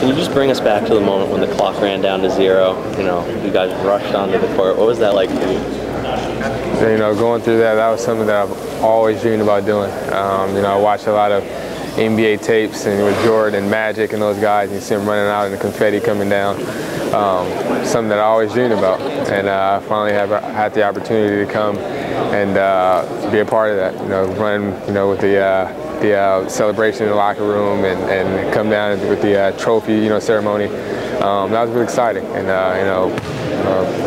Can you just bring us back to the moment when the clock ran down to 0? You know, you guys rushed onto the court. What was that like for you? You know, going through that was something that I've always dreamed about doing. You know, I watched a lot of NBA tapes and with Jordan and Magic and those guys, and you see them running out and the confetti coming down. Something that I always dreamed about, and I finally had the opportunity to come and be a part of that. You know, run, you know, with the celebration in the locker room and come down with the trophy, you know, ceremony. That was really exciting, and you know,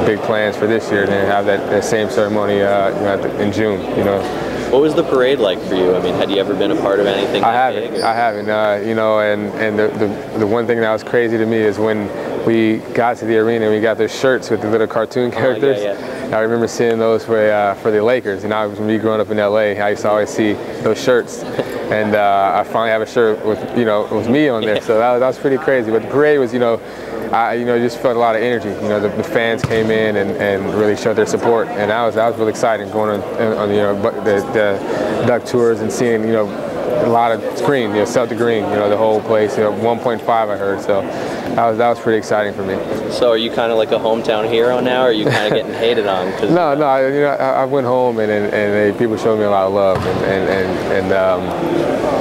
big plans for this year, and then have that same ceremony you know, in June. You know. What was the parade like for you? I mean, had you ever been a part of anything? I haven't. You know, and the one thing that was crazy to me is when we got to the arena, we got those shirts with the little cartoon characters. I remember seeing those for the Lakers. And I was me growing up in LA, I used to always see those shirts. And I finally have a shirt with, you know, with me on there. So that was pretty crazy. But the parade was, you know, I just felt a lot of energy. You know, the fans came in and really showed their support, and that was really exciting going on you know, the duck tours and seeing, you know, a lot of green, you know, Celtic green, you know, the whole place. You know, 1.5 I heard, so that was pretty exciting for me. So are you kind of like a hometown hero now, or are you kind of getting hated on? No, you know, I went home and people showed me a lot of love, and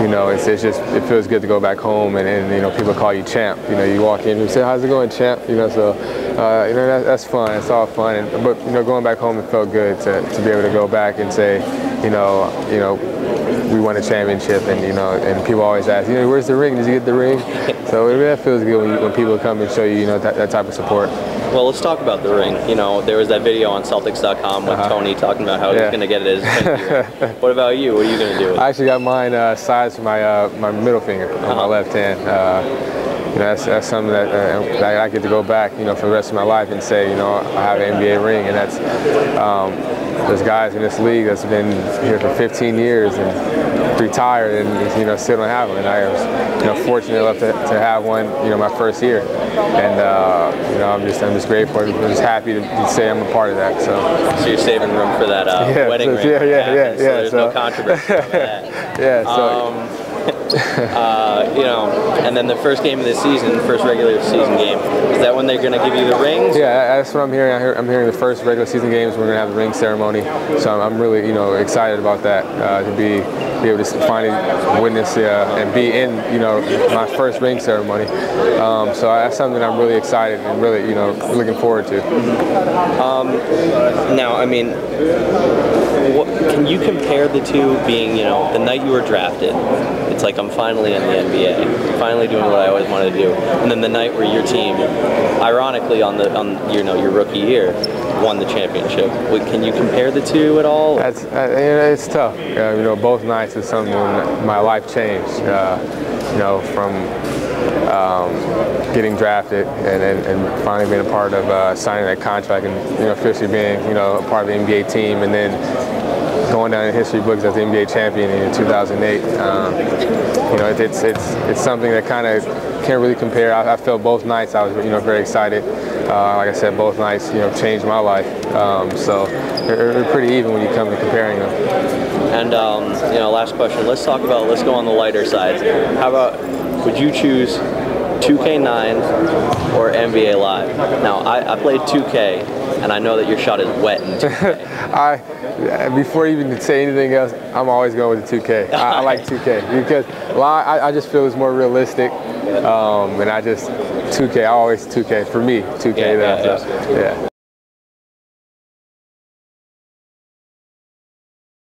you know, it feels good to go back home and you know, people call you champ. You know, you walk in and say, "How's it going, champ?" You know, so you know, that's fun. It's all fun. But you know, going back home, it felt good to be able to go back and say, you know, we won a championship, and you know, and people always ask, you know, where's the ring? Did you get the ring? So that feels good when people come and show you, you know, that type of support. Well, let's talk about the ring. You know, there was that video on Celtics.com with Tony talking about how he's going to get it as a finger. What about you? What are you going to do with it? I actually got mine sized for my middle finger on my left hand. You know, that's something that I get to go back, you know, for the rest of my life and say, you know, I have an NBA ring, and that's there's guys in this league that's been here for 15 years and retired, and you know, still don't have one. And I was, you know, fortunate enough to have one, you know, my first year, and you know, I'm just grateful. I'm just happy to say I'm a part of that. So you're saving room for that wedding ring. Yeah. So there's no controversy over that. Yeah. So. You know, and then the first game of the season, first regular season game, is that when they're going to give you the rings? Yeah, that's what I'm hearing. I'm hearing the first regular season games we're going to have the ring ceremony. So I'm really, you know, excited about that, to be able to finally witness and be in, you know, my first ring ceremony. So that's something I'm really excited and really, you know, looking forward to. Now, I mean, can you compare the two? Being, you know, the night you were drafted, it's like I'm finally in the NBA, finally doing what I always wanted to do, and then the night where your team, ironically on you know, your rookie year, won the championship. Can you compare the two at all? It's tough. You know, both nights is something when my life changed. You know, from getting drafted and finally being a part of signing that contract and, you know, officially being, you know, a part of the NBA team, and then going down in history books as the NBA champion in 2008. You know, it's something that kind of can't really compare. I felt both nights I was, you know, very excited. Like I said, both nights, you know, changed my life. So they're pretty even when you come to comparing them. And you know, last question. Let's go on the lighter side. How about, would you choose 2K9 or NBA Live? Now, I played 2K, and I know that your shot is wet in 2K. Before you even say anything else, I'm always going with the 2K. I like 2K because I just feel it's more realistic, and 2K, I always 2K for me, 2K. Yeah.